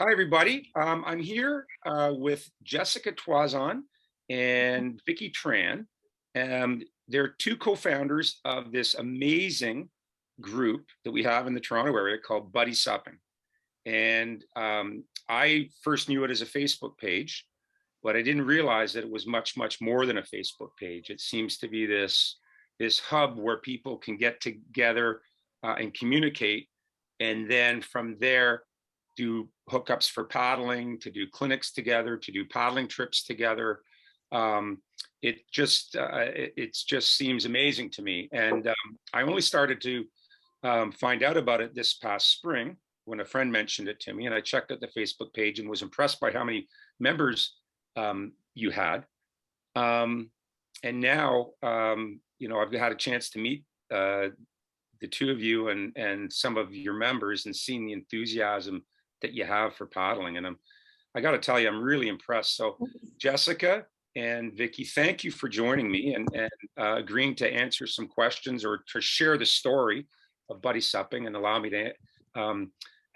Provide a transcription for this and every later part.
Hi, everybody. I'm here with Jessica Toison and Vicky Tran. They're two co-founders of this amazing group that we have in the Toronto area called BuddySUP. And I first knew it as a Facebook page, but I didn't realize that it was much, much more than a Facebook page. It seems to be this hub where people can get together and communicate. And then from there, do hookups for paddling, to do clinics together, to do paddling trips together. It just seems amazing to me. And I only started to find out about it this past spring when a friend mentioned it to me, and I checked out the Facebook page and was impressed by how many members you had. And now, I've had a chance to meet the two of you and some of your members and seeing the enthusiasm that you have for paddling. And I got to tell you, I'm really impressed. So Jessica and Vicky, thank you for joining me and agreeing to answer some questions or to share the story of BuddySUPing and allow me to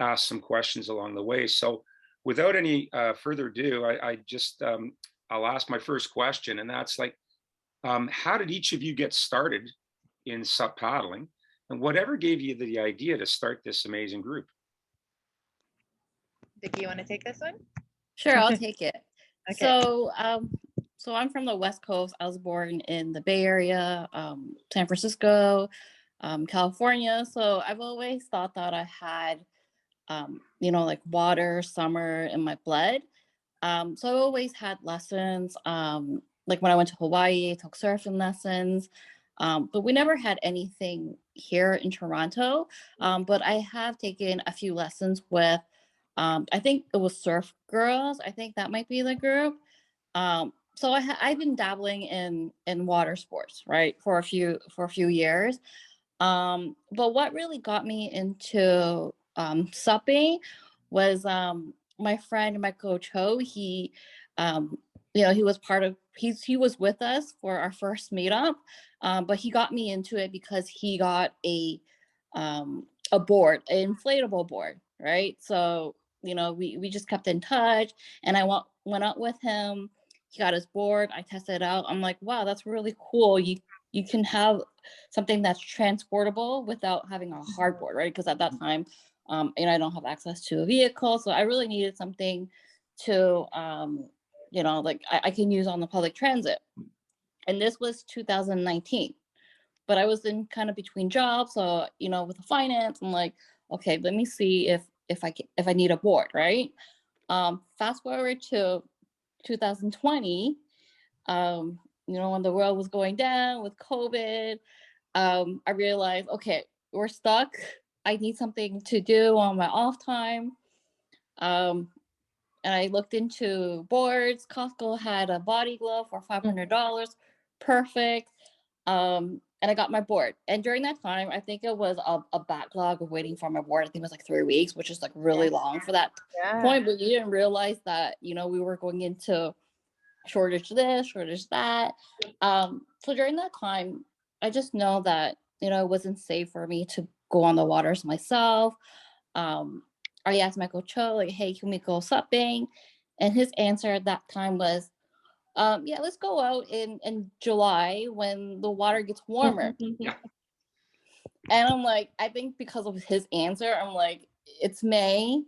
ask some questions along the way. So without any further ado, I'll ask my first question, and that's like, how did each of you get started in SUP paddling, and whatever gave you the idea to start this amazing group? Vicky, you want to take this one? Sure, I'll take it. Okay. So I'm from the West Coast. I was born in the Bay Area, San Francisco, California. So I've always thought that I had, like water, summer in my blood. So I always had lessons. Like when I went to Hawaii, I took surfing lessons. But we never had anything here in Toronto. But I have taken a few lessons with, I think it was Surf Girls. I think that might be the group. So I've been dabbling in water sports, right, for a few years. But what really got me into supping was my friend, my coach Ho. He was he was with us for our first meetup, but he got me into it because he got a board, an inflatable board, right? So we just kept in touch, and I went out with him. He got his board. I tested it out. I'm like, wow, that's really cool. You can have something that's transportable without having a hard board, right? Because at that time, I don't have access to a vehicle, so I really needed something to, I can use on the public transit. And this was 2019, but I was in kind of between jobs, so with the finance, I'm like, okay, let me see if I need a board, right? Fast forward to 2020, when the world was going down with COVID, I realized, okay, we're stuck. I need something to do on my off time. And I looked into boards. Costco had a body glove for $500. Perfect. And I got my board. And during that time, I think it was a backlog of waiting for my board. I think it was like 3 weeks, which is like really long for that point. But you didn't realize that, we were going into shortage this, shortage that. So during that time, I just know that, it wasn't safe for me to go on the waters myself. I asked Michael Cho, like, hey, can we go supping? And his answer at that time was, yeah, let's go out in July when the water gets warmer. Yeah. And I'm like, I think because of his answer, I'm like, it's May.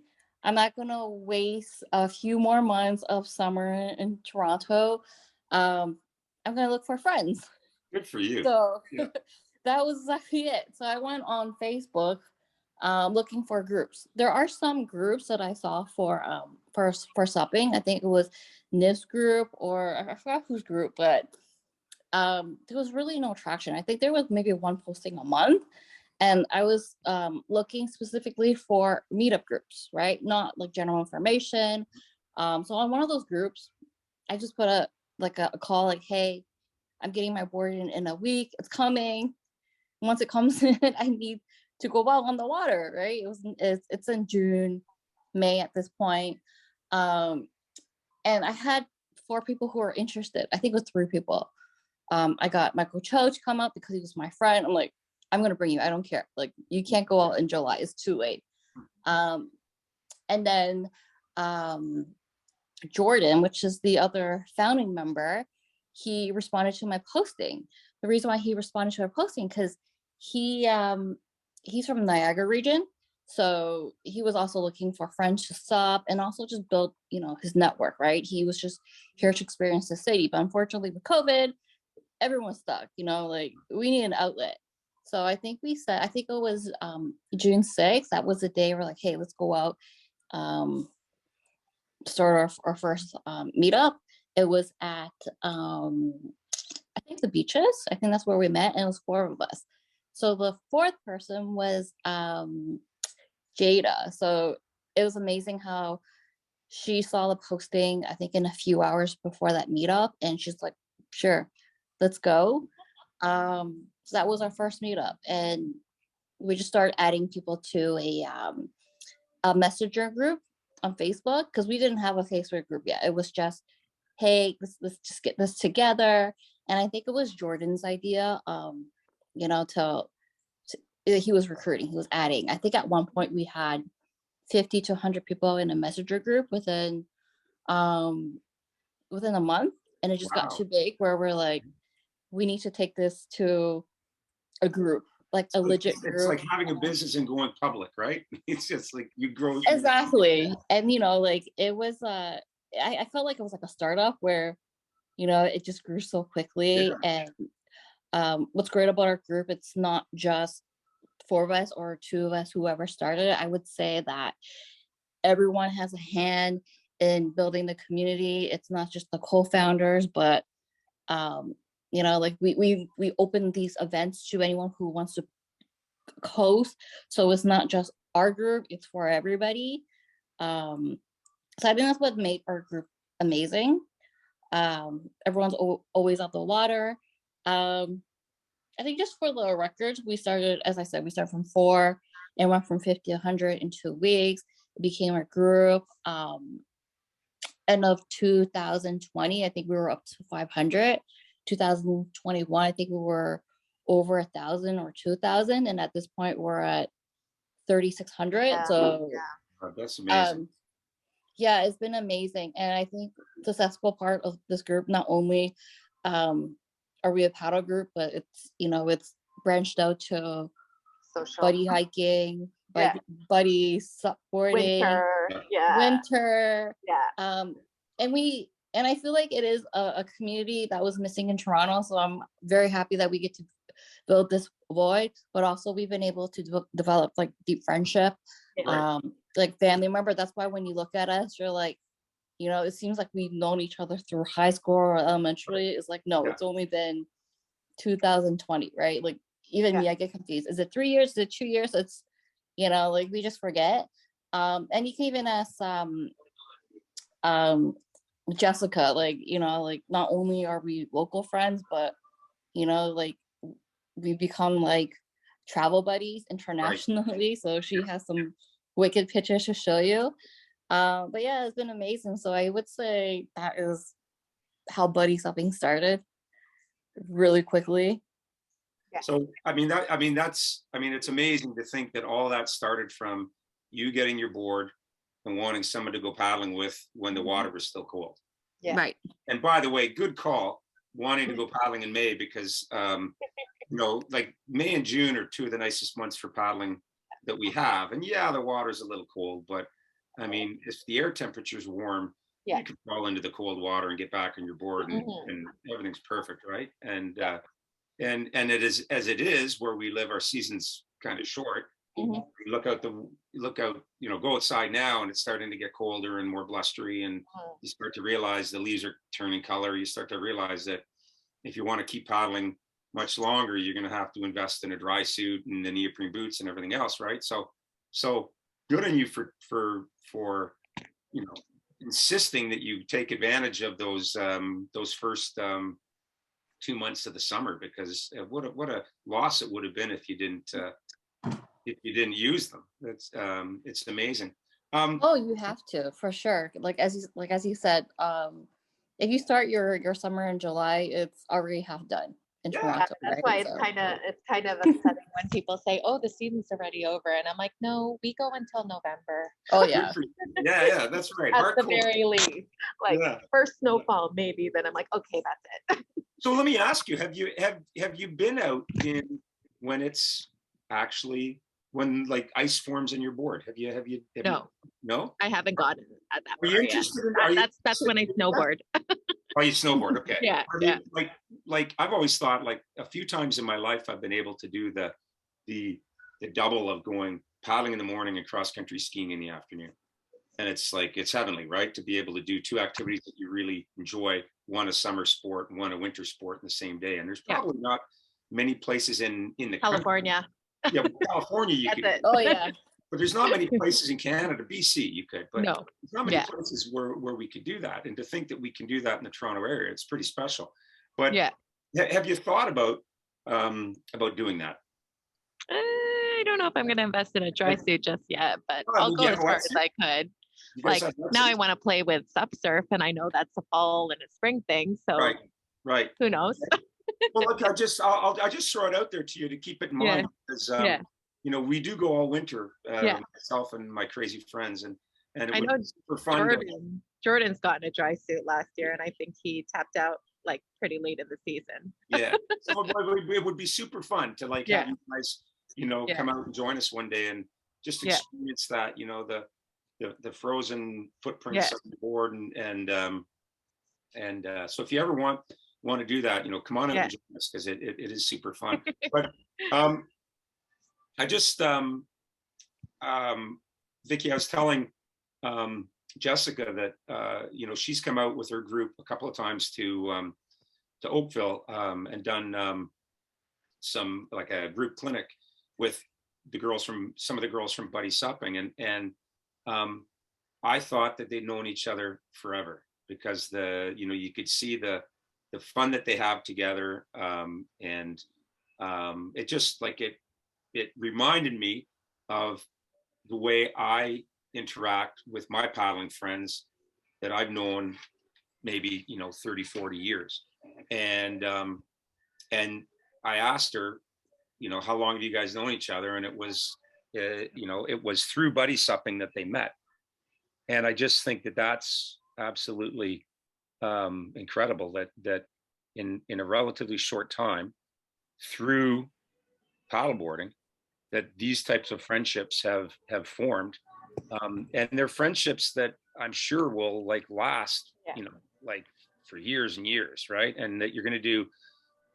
I'm not going to waste a few more months of summer in Toronto. I'm going to look for friends. Good for you. So yeah. That was exactly it. So I went on Facebook looking for groups. There are some groups that I saw for supping. I think it was Nif's group, or I forgot whose group, but there was really no traction. I think there was maybe one posting a month. And I was looking specifically for meetup groups, right? Not like general information. So on one of those groups, I just put a call like, hey, I'm getting my board in a week. It's coming. Once it comes in, I need to go out on the water, right? It's in June, May at this point. And I had 4 people who were interested. I think it was 3 people. I got Michael Cho to come up because he was my friend. I'm like, I'm going to bring you. I don't care. Like, you can't go out in July. It's too late. And then Jordan, which is the other founding member, he responded to my posting. The reason why he responded to our posting, because he's from Niagara region. So he was also looking for friends to sup and also just build, his network, right? He was just here to experience the city. But unfortunately with COVID, everyone's stuck, like we need an outlet. So I think I think it was June 6th. That was the day we're like, hey, let's go out, start our first meetup. It was at I think the beaches. I think that's where we met, and it was 4 of us. So the 4th person was Jada. So it was amazing how she saw the posting, I think in a few hours before that meetup, and she's like, sure, let's go. So that was our first meetup, and we just started adding people to a messenger group on Facebook, because we didn't have a Facebook group yet. It was just, hey, let's just get this together. And I think it was Jordan's idea, to he was recruiting, he was adding. I think at one point we had 50 to 100 people in a messenger group within a month, and it just got Wow. too big where we're like, we need to take this to a group, like a legit group. It's like having a business and going public, right? It's just like you grow. Exactly. And like it was I felt like it was like a startup where it just grew so quickly. Yeah. And what's great about our group, it's not just 4 of us or 2 of us, whoever started it. I would say that everyone has a hand in building the community. It's not just the co-founders, but like we open these events to anyone who wants to host. So it's not just our group, it's for everybody. So I think that's what made our group amazing. Everyone's always out the water. I think just for the records, we started, as I said, we started from 4 and went from 50 to 100 in 2 weeks. It became a group. End of 2020, I think we were up to 500. 2021, I think we were over 1,000 or 2,000, and at this point we're at 3,600. Yeah. So Oh, that's amazing. Yeah, it's been amazing. And I think the successful part of this group, not only are we a paddle group, but it's branched out to Social. buddy hiking, buddy supporting, winter. Yeah. And I feel like it is a community that was missing in Toronto. So I'm very happy that we get to build this void, but also we've been able to develop like deep friendship, like family member. That's why when you look at us, you're like, it seems like we've known each other through high school or elementary. It's like, no, it's only been 2020, right? Like even me, I get confused. Is it 3 years? Is it 2 years? It's, like we just forget. And you can even ask Jessica, like, like not only are we local friends, but, like we become like travel buddies internationally. Right. So she has some wicked pictures to show you. But yeah, it's been amazing. So I would say that is how BuddySUPing started, really quickly. Yeah. So it's amazing to think that all that started from you getting your board and wanting someone to go paddling with when the water was still cold. Yeah. Right. And by the way, good call, wanting to go paddling in May, because like May and June are 2 of the nicest months for paddling that we have. And yeah, the water's a little cold, but I mean, if the air temperature is warm, you can fall into the cold water and get back on your board, and everything's perfect, right? And it is, as it is where we live, our season's kind of short. You look out, go outside now and it's starting to get colder and more blustery, and you start to realize the leaves are turning color. You start to realize that if you want to keep paddling much longer, you're going to have to invest in a dry suit and the neoprene boots and everything else, right? So good on you for insisting that you take advantage of those first 2 months of the summer, because what a loss it would have been if you didn't use them. It's amazing. Oh, you have to, for sure. Like as you said, if you start your summer in July, it's already half done in Toronto. That's right? why it's kind of upsetting when people say, "Oh, the season's already over," and I'm like, "No, we go until November Oh Good yeah. for you. Yeah, that's right. at the Hardcore. very least." Like Yeah. first snowfall, maybe. Then I'm like, "Okay, that's it." So let me ask you: have you been out in when it's actually when like ice forms in your board? No, No? I haven't gotten at that Are you part yet. interested in? Are you That's when I interested in that? snowboard. Oh, you snowboard? Okay. Yeah, I yeah, mean, like I've always thought, like a few times in my life, I've been able to do the the double of going paddling in the morning and cross country skiing in the afternoon. And it's like it's heavenly, right? To be able to do two activities that you really enjoy, one a summer sport and one a winter sport in the same day. And there's yeah. probably not many places in the country. California. Yeah, well, California you That's could, it. Oh yeah. but there's not many places in Canada, BC you could, but No. there's not many Yeah. places where we could do that. And to think that we can do that in the Toronto area, it's pretty special. But Yeah. have you thought about doing that? I don't know if I'm going to invest in a dry suit just yet, but I'll go Yeah, as far as I could. you guys Like have now I want to play with sup surf, and I know that's a fall and a spring thing. So right. who knows? Well, look, I'll just throw it out there to you to keep it in Yeah. mind because Yeah. you know we do go all winter, Yeah. myself and my crazy friends, and it I would know be super fun. Jordan's gotten a dry suit last year, and I think he tapped out like pretty late in the season. Yeah, so it would be super fun to like have Yeah. you guys, you know, Yeah. come out and join us one day and just Yeah. experience that, you know, the frozen footprints Yeah. of the board and so if you ever want to do that, you know, come on out Yeah. and join us because it is super fun. But I just Vicky, I was telling Jessica that you know she's come out with her group a couple of times to Oakville and done some like a group clinic with some of the girls from BuddySUPing and I thought that they'd known each other forever because you know you could see the fun that they have together and it just like it reminded me of the way I interact with my paddling friends that I've known maybe, you know, 30, 40 years. And I asked her, you know, how long have you guys known each other? And it was, you know, it was through BuddySUPing that they met. And I just think that that's absolutely incredible that in a relatively short time through paddleboarding that these types of friendships have formed and they're friendships that I'm sure will like last you know like for years and years, right? And that you're going to do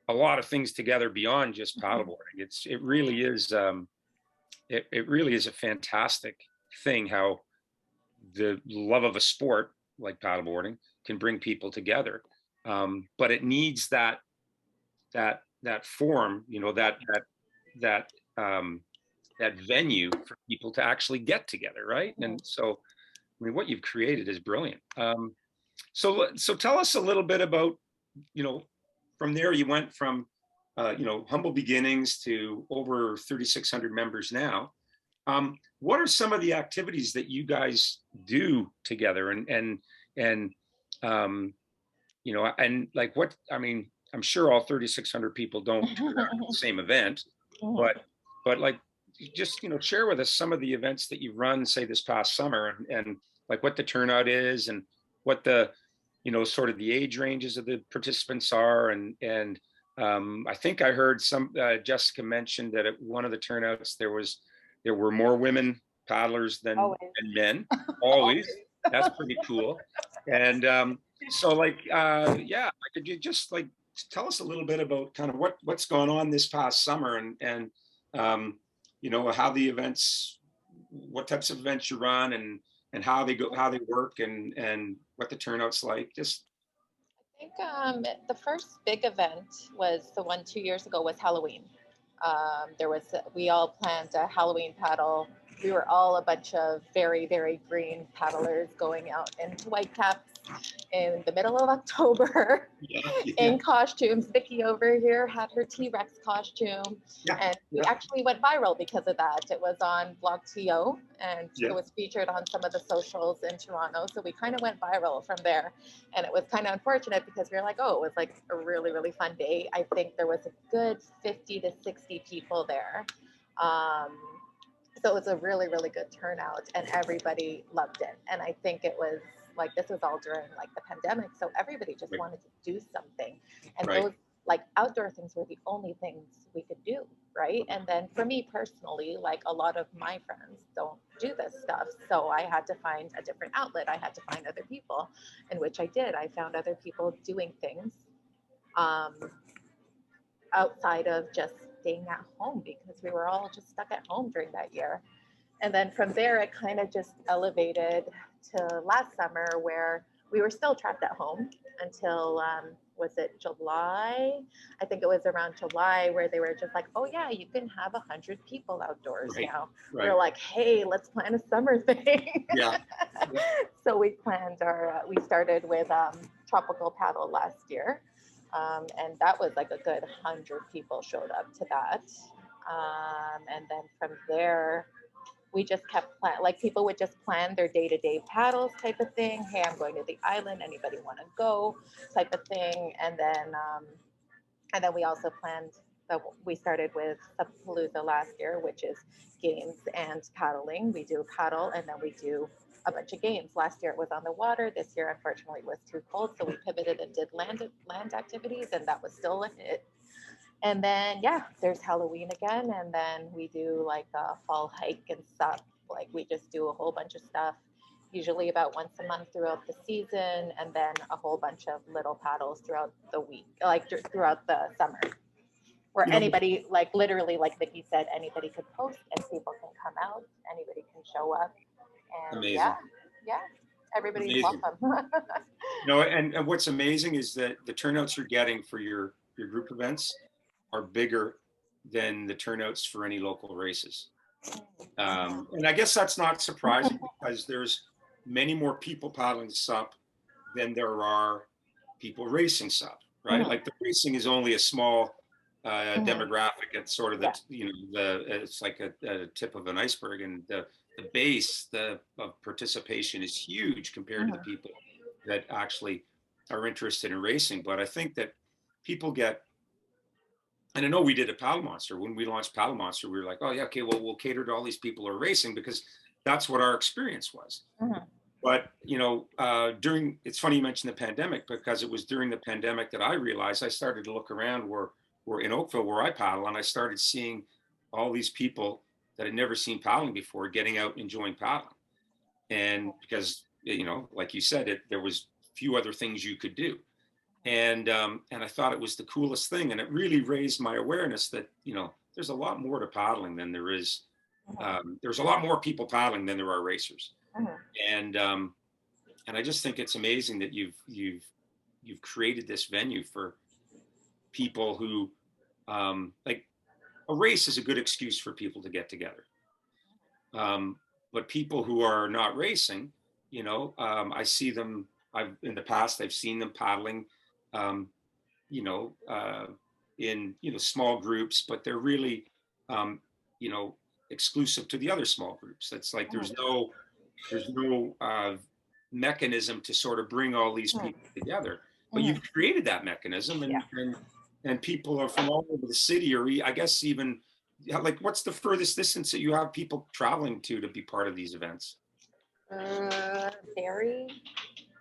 a lot of things together beyond just paddleboarding. It really is it really is a fantastic thing how the love of a sport like paddleboarding can bring people together, but it needs that forum, you know, that that venue for people to actually get together, right? And so, I mean, what you've created is brilliant. So tell us a little bit about, you know, from there you went from, you know, humble beginnings to over 3,600 members now. What are some of the activities that you guys do together, and you know, and like what I mean, I'm sure all 3,600 people don't turn out at the same event, but like just, you know, share with us some of the events that you've run, say this past summer, and like what the turnout is and what the, you know, sort of the age ranges of the participants are. And I think I heard Jessica mentioned that at one of the turnouts there were more women paddlers than men. Always. That's pretty cool. And so like yeah, could you just like tell us a little bit about kind of what's going on this past summer and you know, how the events, what types of events you run and how they go, how they work and what the turnout's like. Just I think the first big event was the one 2 years ago was Halloween. We all planned a Halloween paddle. We were all a bunch of very, very green paddlers going out into Whitecaps in the middle of October Yeah, in costumes. Vicky over here had her T-Rex costume, Yeah, and we yeah. actually went viral because of that. It was on Blog TO, and Yeah. it was featured on some of the socials in Toronto. So we kind of went viral from there, and it was kind of unfortunate because we were like, oh, it was like a really, really fun day. I think there was a good 50 to 60 people there. So it was a really, really good turnout, and everybody loved it. And I think it was like, this was all during like the pandemic, so everybody just Right. wanted to do something, and Right. those like outdoor things were the only things we could do, right? And then for me personally, like a lot of my friends don't do this stuff, so I had to find a different outlet. I had to find other people, in which I did. I found other people doing things um, outside of just staying at home, because we were all just stuck at home during that year. And then from there, it kind of just elevated to last summer, where we were still trapped at home until, was it July? I think it was around July, where they were just like, oh yeah, you can have 100 people outdoors Right. now. Right. We're like, hey, let's plan a summer thing. Yeah. So we planned we started with tropical paddle last year. And that was like a good 100 people showed up to that. And then from there, we just kept like people would just plan their day-to-day paddles type of thing. Hey, I'm going to the island. Anybody want to go? Type of thing. And then we also planned that we started with Subpalooza last year, which is games and paddling. We do paddle, and then we do a bunch of games. Last year it was on the water. This year, unfortunately, it was too cold, so we pivoted and did land activities, and that was still a hit. And then, yeah, there's Halloween again. And then we do like a fall hike and stuff. Like we just do a whole bunch of stuff, usually about once a month throughout the season. And then a whole bunch of little paddles throughout the week, like throughout the summer, where You know, anybody, like literally, like Vicky said, anybody could post and people can come out, anybody can show up. And Amazing. yeah, everybody's Amazing. welcome. And what's amazing is that the turnouts you're getting for your group events are bigger than the turnouts for any local races. And I guess that's not surprising, because there's many more people paddling SUP than there are people racing SUP, right? Like the racing is only a small demographic. It's sort of it's like a tip of an iceberg, and the base of participation is huge compared to the people that actually are interested in racing. But I think that people get, and I know we did a Paddle Monster. When we launched Paddle Monster, we were like, oh yeah, okay, well, we'll cater to all these people who are racing, because that's what our experience was. But it's funny you mentioned the pandemic, because it was during the pandemic that I realized, I started to look around where in Oakville, where I paddle, and I started seeing all these people that had never seen paddling before getting out and enjoying paddling. And because, like you said, there was few other things you could do. And I thought it was the coolest thing. And it really raised my awareness that, there's a lot more to paddling than there is. There's a lot more people paddling than there are racers. And I just think it's amazing that you've created this venue for people who, like, a race is a good excuse for people to get together. But people who are not racing, I see them. In the past, I've seen them paddling, in small groups, but they're really, exclusive to the other small groups. That's like there's no mechanism to sort of bring all these people together. But you've created that mechanism, and people are from all over the city, or I guess even, like, what's the furthest distance that you have people traveling to be part of these events? Barrie,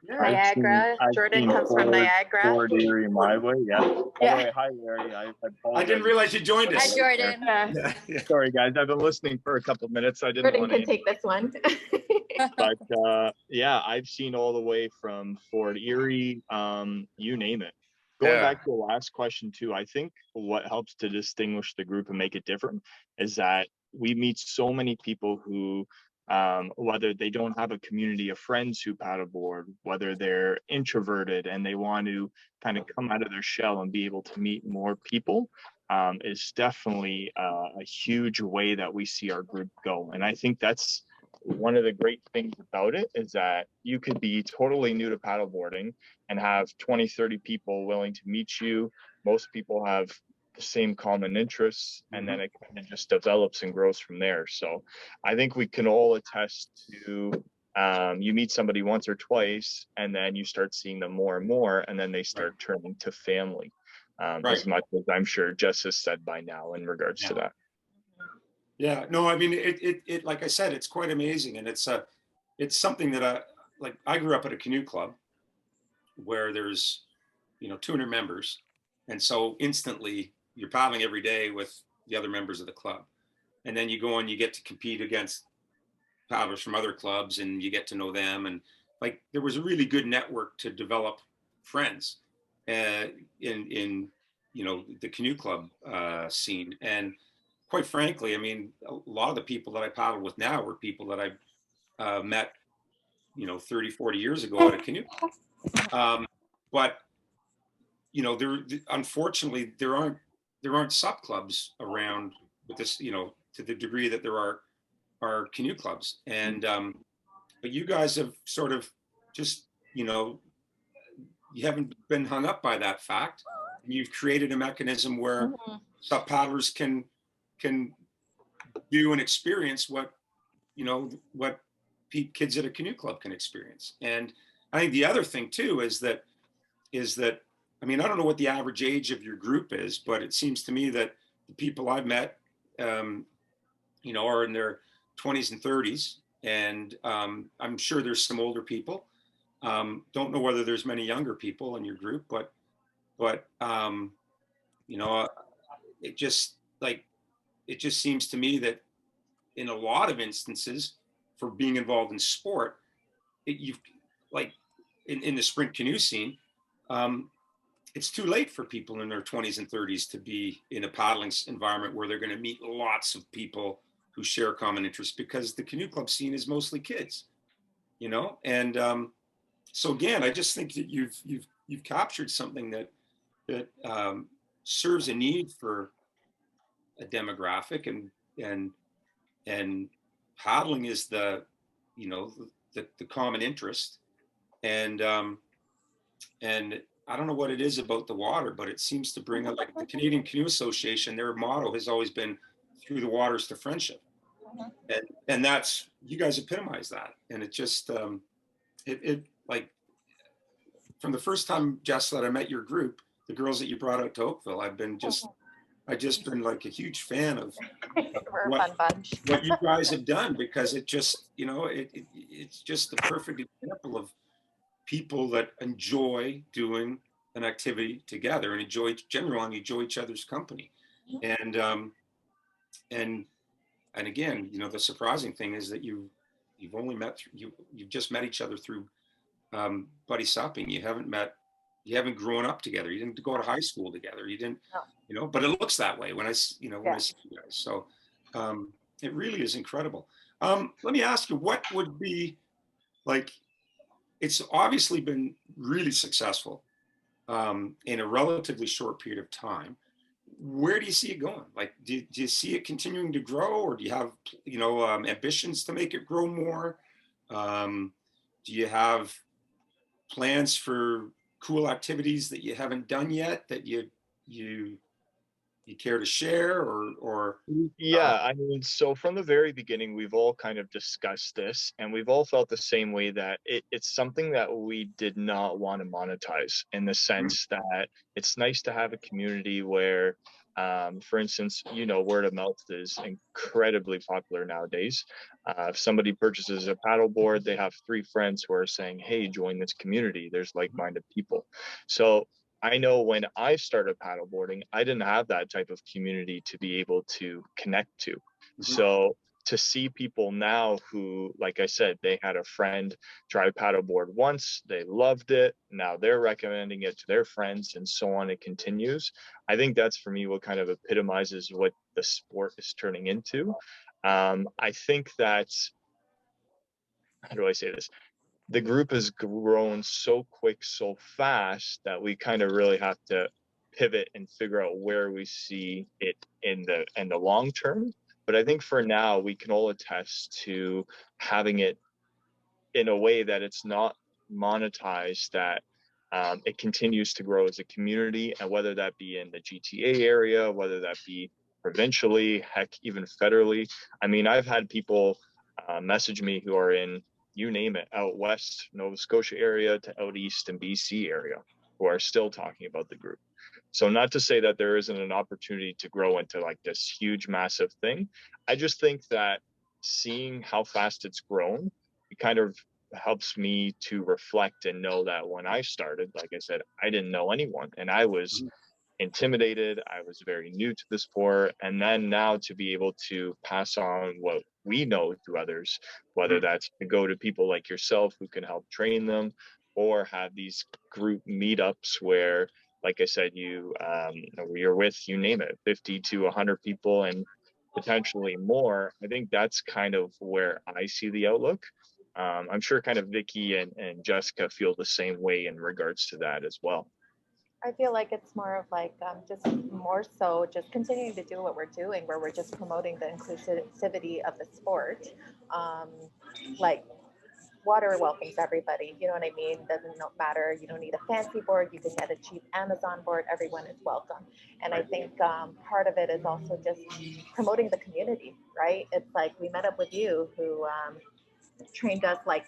Yeah. Niagara. Jordan comes from Niagara. Fort Erie, my way, yeah. By the way, hi, Larry. I didn't realize you joined us. Hi, Jordan. Yeah. Sorry, guys. I've been listening for a couple of minutes. I didn't Jordan want can to. take this one. But yeah, I've seen all the way from Fort Erie, you name it. Going back to the last question too, I think what helps to distinguish the group and make it different is that we meet so many people who, whether they don't have a community of friends who paddleboard, whether they're introverted and they want to kind of come out of their shell and be able to meet more people, is definitely a huge way that we see our group go. And I think that's one of the great things about it is that you could be totally new to paddleboarding and have 20, 30 people willing to meet you. Most people have the same common interests, and then it kind of just develops and grows from there. So I think we can all attest to you meet somebody once or twice, and then you start seeing them more and more, and then they start turning to family. As much as I'm sure Jess has said by now in regards to that. Yeah, no, I mean, it like I said, it's quite amazing. And it's something that I grew up at a canoe club where there's, 200 members. And so instantly you're paddling every day with the other members of the club. And then you go and you get to compete against paddlers from other clubs and you get to know them. And like, there was a really good network to develop friends in the canoe club scene. And quite frankly, I mean, a lot of the people that I paddle with now were people that I met, 30, 40 years ago at a canoe. But, unfortunately, there aren't SUP clubs around with this, to the degree that there are canoe clubs. And, but you guys have sort of just, you haven't been hung up by that fact. And you've created a mechanism where SUP paddlers can do and experience what kids at a canoe club can experience. And I think the other thing too is that I mean, I don't know what the average age of your group is, but it seems to me that the people I've met are in their 20s and 30s, and I'm sure there's some older people. Don't know whether there's many younger people in your group, but it just seems to me that in a lot of instances for being involved in sport, you've like in the sprint canoe scene, it's too late for people in their 20s and 30s to be in a paddling environment where they're going to meet lots of people who share common interests, because the canoe club scene is mostly kids, and so again, I just think that you've captured something that serves a need for a demographic, and paddling is the common interest, and I don't know what it is about the water, but it seems to bring up, like the Canadian Canoe Association, their motto has always been through the waters to friendship. And that's, you guys epitomize that. And it just, it like, from the first time, Jess, that I met your group, the girls that you brought out to Oakville, I've just been like a huge fan of We're a fun bunch. what you guys have done, because it just, it's just the perfect example of people that enjoy doing an activity together and enjoy each other's company. And again, the surprising thing is that you've only you've just met each other through BuddySUPing. You haven't grown up together. You didn't go to high school together. You didn't, but it looks that way when I see you guys. So it really is incredible. Let me ask you, what would be like, it's obviously been really successful in a relatively short period of time. Where do you see it going? Like, do you see it continuing to grow, or do you have, ambitions to make it grow more? Do you have plans for cool activities that you haven't done yet that you care to share, or Yeah, I mean, so from the very beginning, we've all kind of discussed this, and we've all felt the same way, that it's something that we did not want to monetize, in the sense that it's nice to have a community where, for instance, word of mouth is incredibly popular nowadays. If somebody purchases a paddleboard, they have 3 friends who are saying, hey, join this community. There's like-minded people. So I know when I started paddleboarding, I didn't have that type of community to be able to connect to. So to see people now who, like I said, they had a friend try paddleboard once, they loved it, now they're recommending it to their friends, and so on, it continues. I think that's, for me, what kind of epitomizes what the sport is turning into. I think that, how do I say this? The group has grown so quick, so fast, that we kind of really have to pivot and figure out where we see it in the long term. But I think for now, we can all attest to having it in a way that it's not monetized, that it continues to grow as a community, and whether that be in the GTA area, whether that be provincially, heck, even federally. I mean, I've had people message me who are in, you name it, out west Nova Scotia area to out east and BC area, who are still talking about the group. So not to say that there isn't an opportunity to grow into like this huge, massive thing. I just think that seeing how fast it's grown, it kind of helps me to reflect and know that when I started, like I said, I didn't know anyone and I was intimidated. I was very new to the sport. And then now to be able to pass on what we know to others, whether that's to go to people like yourself who can help train them, or have these group meetups where, like I said, you're with, you name it, 50 to 100 people and potentially more. I think that's kind of where I see the outlook. I'm sure kind of Vicky and Jessica feel the same way in regards to that as well. I feel like it's more of like just more so just continuing to do what we're doing, where we're just promoting the inclusivity of the sport. Like water welcomes everybody, you know what I mean? Doesn't matter, you don't need a fancy board, you can get a cheap Amazon board, everyone is welcome. And I think part of it is also just promoting the community, right? It's like we met up with you who trained us, like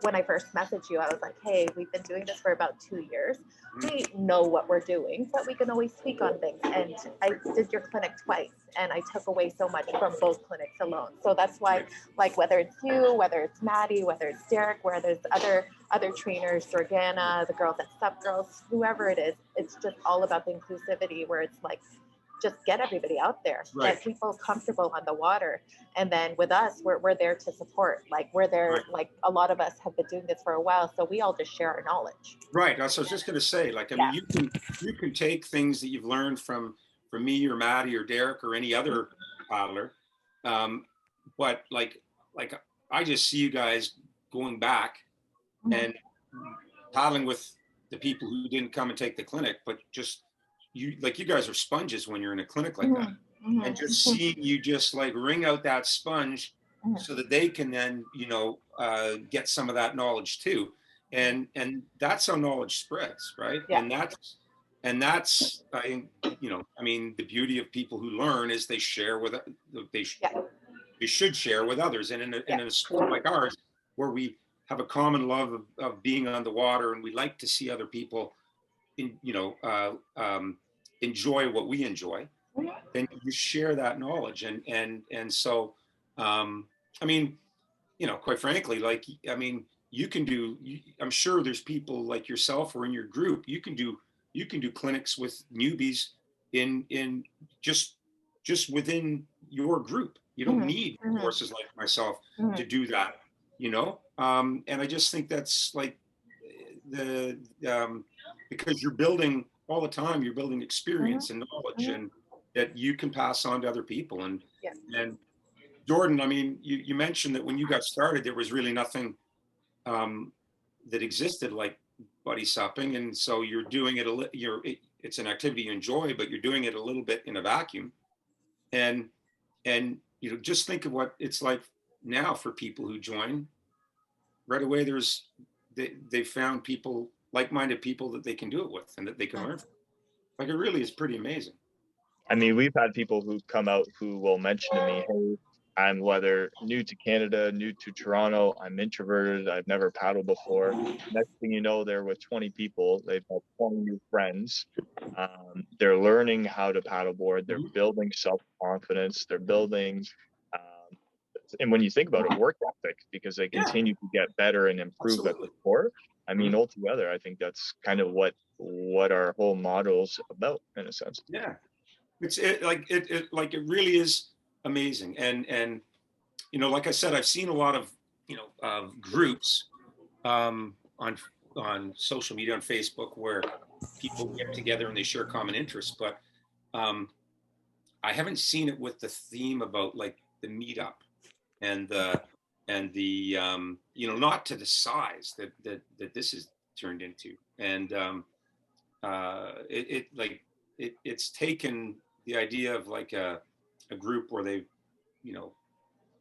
when I first messaged you, I was like, hey, we've been doing this for about 2 years. We know what we're doing, but we can always speak on things. And I did your clinic twice and I took away so much from both clinics alone. So that's why, like, whether it's you, whether it's Maddie, whether it's Derek, where there's other trainers, Jordana, the girls at SUP Girls, whoever it is, it's just all about the inclusivity, where it's like, just get everybody out there, get people comfortable on the water. And then with us, we're there to support. Like we're there, like a lot of us have been doing this for a while. So we all just share our knowledge. Right. So I was just going to say, like, I mean, you can take things that you've learned from me or Maddie or Derek or any other paddler. But like I just see you guys going back and paddling with the people who didn't come and take the clinic, but just you guys are sponges when you're in a clinic like that. And just seeing you just like wring out that sponge so that they can then, get some of that knowledge too. And that's how knowledge spreads, right? Yeah. And that's I mean, the beauty of people who learn is they share with they should share with others. And in a sport like ours, where we have a common love of being on the water, and we like to see other people enjoy what we enjoy, then you share that knowledge. And so I mean, quite frankly, like, I mean, you can do, I'm sure there's people like yourself or in your group, you can do clinics with newbies in just within your group. You don't need courses like myself to do that, and I just think that's like because you're building all the time, you're building experience and knowledge and that you can pass on to other people. And Jordan, I mean, you mentioned that when you got started, there was really nothing that existed like BuddySUPing, and so you're doing it it's an activity you enjoy, but you're doing it a little bit in a vacuum. And just think of what it's like now for people who join. Right away, they found people, like-minded people that they can do it with and that they can learn from. Like, it really is pretty amazing. I mean, we've had people who come out who will mention to me, hey, I'm whether new to Canada, new to Toronto, I'm introverted, I've never paddled before. Next thing you know, they're with 20 people, they've got 20 new friends. They're learning how to paddleboard, they're building self-confidence, they're building, and when you think about it, work ethic, because they continue to get better and improve at the sport. I mean, altogether, I think that's kind of what our whole model's about, in a sense. Yeah, it really is amazing. And like I said, I've seen a lot of groups on social media, on Facebook, where people get together and they share common interests, but I haven't seen it with the theme about like the meetup and the not to the size that this is turned into. And it's taken the idea of like a group where you know,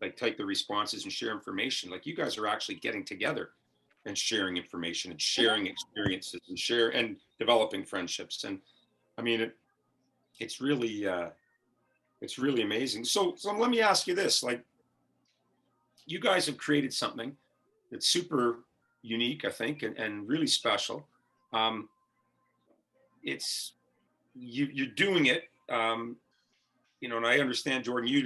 like type the responses and share information. Like you guys are actually getting together and sharing information and sharing experiences and developing friendships. And I mean, it's really amazing. So let me ask you this, like, you guys have created something that's super unique, I think, and really special. It's you're doing it. And I understand, Jordan, you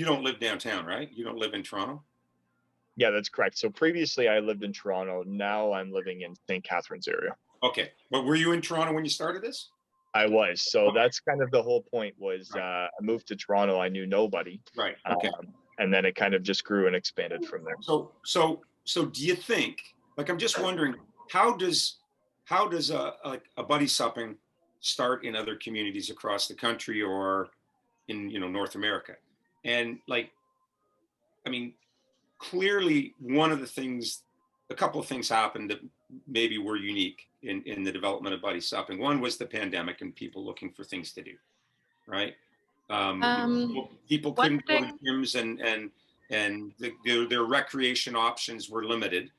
don't live downtown, right? You don't live in Toronto. Yeah, that's correct. So previously I lived in Toronto. Now I'm living in St. Catharines area. Okay, but were you in Toronto when you started this? I was. So Okay. that's kind of the whole point was I moved to Toronto. I knew nobody. Right. Okay. And then it kind of just grew and expanded from there. So do you think, like, I'm just wondering, how does a buddy supping start in other communities across the country or in North America? And like, I mean, clearly a couple of things happened that maybe were unique in the development of buddy supping. One was the pandemic and people looking for things to do, right? People couldn't go to gyms and their recreation options were limited,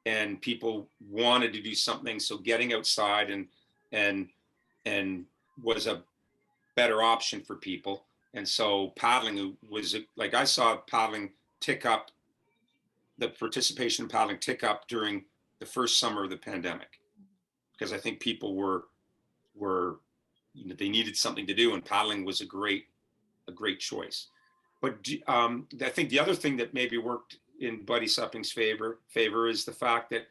and people wanted to do something. So getting outside and was a better option for people. And so paddling was, like, I saw paddling tick up, the participation in paddling tick up during the first summer of the pandemic, because I think people were they needed something to do, and paddling was a great choice. But I think the other thing that maybe worked in buddy supping's favor is the fact that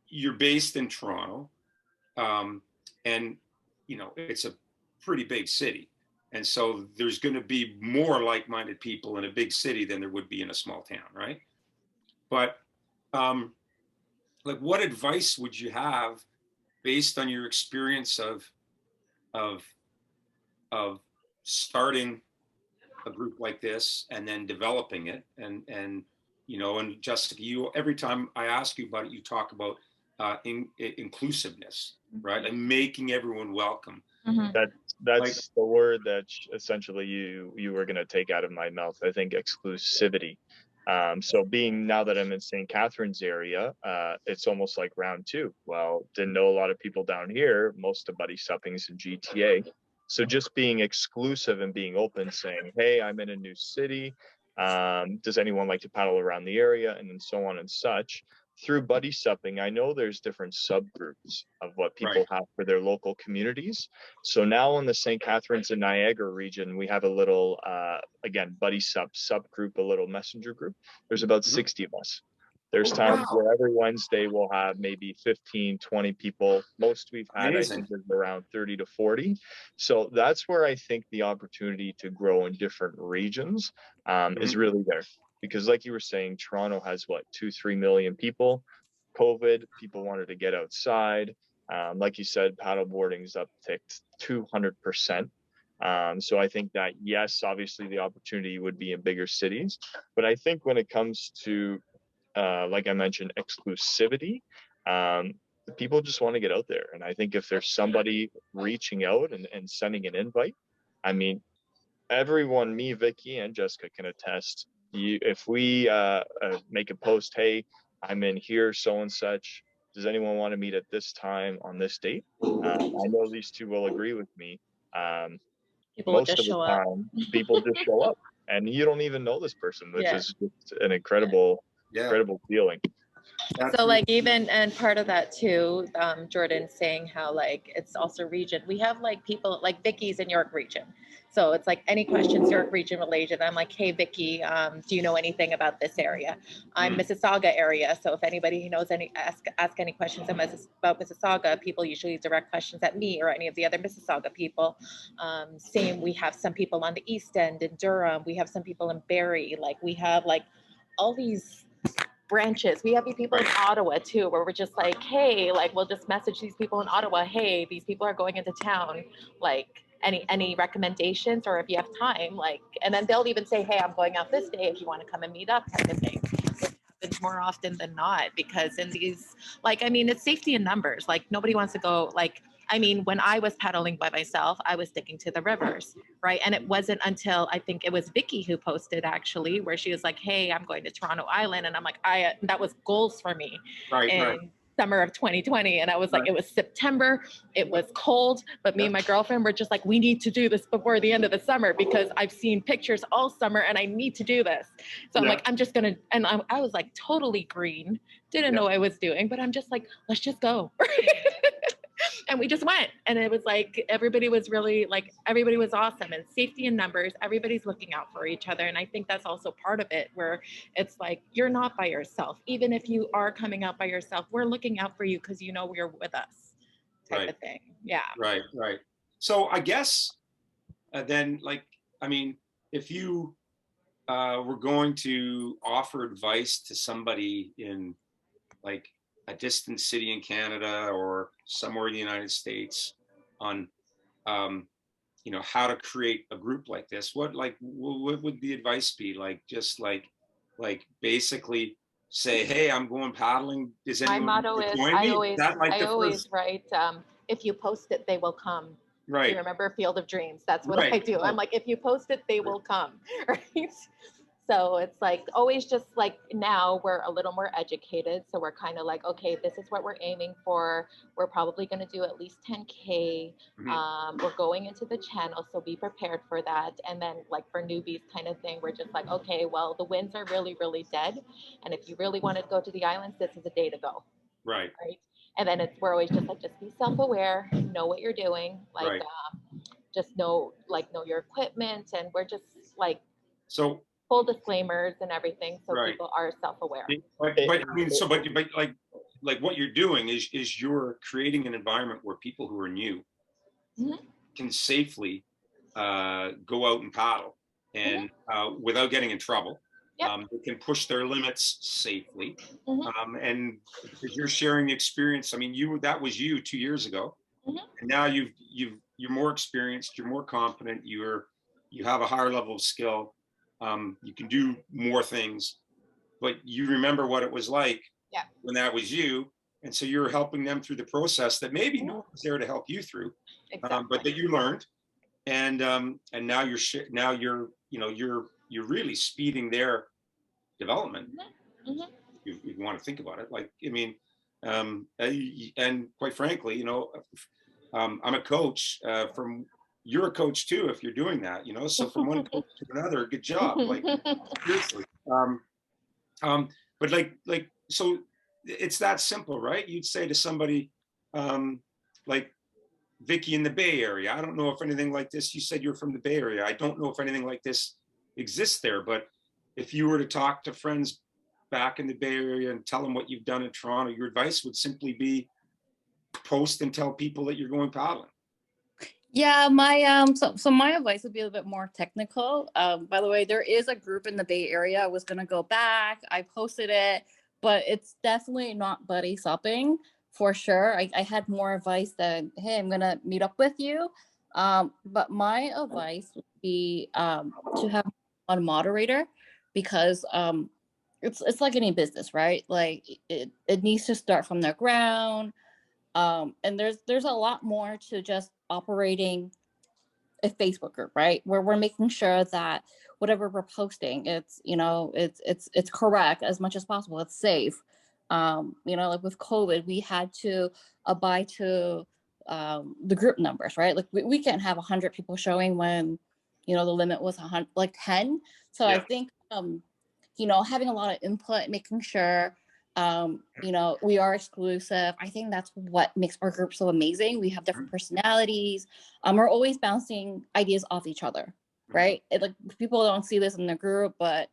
you're based in Toronto, and it's a pretty big city, and so there's going to be more like-minded people in a big city than there would be in a small town, right? But like, what advice would you have based on your experience of starting a group like this and then developing it, and Jessica, every time I ask you about it, you talk about inclusiveness, right? Like making everyone welcome. Mm-hmm. That's the word that essentially you were going to take out of my mouth. I think exclusivity. So being now that I'm in St. Catharines area, it's almost like round two. Well, didn't know a lot of people down here. Most of buddy supping's in GTA. So just being exclusive and being open, saying, hey, I'm in a new city. Does anyone like to paddle around the area? And then so on and such. Through buddy supping, I know there's different subgroups of what people have for their local communities. So now in the St. Catharines and Niagara region, we have a little, again, BuddySUP subgroup, a little messenger group. There's about 60 of us. There's times where every Wednesday we'll have maybe 15, 20 people. Most we've had, I think, is around 30 to 40. So that's where I think the opportunity to grow in different regions is really there. Because like you were saying, Toronto has 2-3 million people. COVID, people wanted to get outside. Like you said, paddleboarding's upticked 200%. So I think that, yes, obviously the opportunity would be in bigger cities. But I think when it comes to, like I mentioned, exclusivity, people just want to get out there. And I think if there's somebody reaching out and sending an invite, I mean, everyone, me, Vicky, and Jessica can attest. If we make a post, hey, I'm in here, so and such, does anyone want to meet at this time on this date? I know these two will agree with me. Most of the time, people just show up, and you don't even know this person, which is just an incredible feeling. So like even, and part of that too, Jordan saying how like it's also region. We have like people like Vicky's in York region. So it's like any questions York region related. I'm like, hey Vicky, do you know anything about this area? I'm Mississauga area. So if anybody knows ask any questions about Mississauga, people usually direct questions at me or any of the other Mississauga people. Same, we have some people on the East End in Durham. We have some people in Barrie. Like we have like all these branches. We have people in Ottawa too, where we're just like, hey, like we'll just message these people in Ottawa, hey, these people are going into town, like any recommendations, or if you have time, like, and then they'll even say, hey, I'm going out this day if you want to come and meet up, kind of thing. It happens more often than not, because in these, like, I mean, it's safety in numbers. Like nobody wants to go, like I mean, when I was paddling by myself, I was sticking to the rivers, right? And it wasn't until I think it was Vicky who posted actually, where she was like, "Hey, I'm going to Toronto Island," and I'm like, that was goals for me Right. in summer of 2020, and I was like, Right. it was September, it was cold, but me and my girlfriend were just like, we need to do this before the end of the summer because I've seen pictures all summer and I need to do this. So I'm like, I'm just gonna, and I was like totally green, didn't know what I was doing, but I'm just like, let's just go. And we just went, and it was like everybody was really like, everybody was awesome, and safety in numbers, everybody's looking out for each other. And I think that's also part of it, where it's like you're not by yourself. Even if you are coming out by yourself, we're looking out for you because you know you're with us, type of thing. Yeah. Right. So I guess then, like, I mean, if you were going to offer advice to somebody in like a distant city in Canada or somewhere in the United States on how to create a group like this, what would the advice be? Like, just like basically say, hey, I'm going paddling, is My anyone motto is, join me? Is that like I the always first? write, if you post it, they will come. Do you Right. remember Field of Dreams? That's what Right. I do. I'm like, if you post it, they will come. Right. So it's like always just like now we're a little more educated. So we're kind of like, okay, this is what we're aiming for. We're probably going to do at least 10K. We're going into the channel. So be prepared for that. And then like for newbies kind of thing, we're just like, okay, well, the winds are really, really dead. And if you really want to go to the islands, this is a day to go. Right. And then we're always just like, just be self-aware, know what you're doing. Like, just know your equipment. And we're just like, so full disclaimers and everything, so people are self-aware. but I mean, but like what you're doing is you're creating an environment where people who are new can safely go out and paddle and without getting in trouble. They can push their limits safely. And because you're sharing the experience, I mean, that was you 2 years ago, and now you're more experienced, you're more confident, you have a higher level of skill. You can do more things, but you remember what it was like when that was you, and so you're helping them through the process that maybe no one was there to help you through, but that you learned, and now you're really speeding their development. If you want to think about it, like, I mean, and quite frankly, I'm a coach you're a coach too if you're doing that, so from one coach to another, good job, like, seriously. But like so it's that simple, right? You'd say to somebody like Vicky in the Bay Area, I don't know if anything like this, you said you're from the Bay Area, I don't know if anything like this exists there, but if you were to talk to friends back in the Bay Area and tell them what you've done in Toronto, your advice would simply be post and tell people that you're going paddling. Yeah, my so my advice would be a little bit more technical. By the way, there is a group in the Bay Area. I was gonna go back. I posted it, but it's definitely not BuddySUPing for sure. I had more advice than, hey, I'm gonna meet up with you. But my advice would be to have a moderator, because it's like any business, right? Like it needs to start from the ground. And there's a lot more to just operating a Facebook group, right? Where we're making sure that whatever we're posting, it's correct as much as possible. It's safe. Like with COVID, we had to abide to the group numbers, right? Like we can't have 100 people showing when the limit was 100, like 10. So I think having a lot of input, making sure we are exclusive. I think that's what makes our group so amazing. We have different personalities. We're always bouncing ideas off each other, right? Like people don't see this in the group, but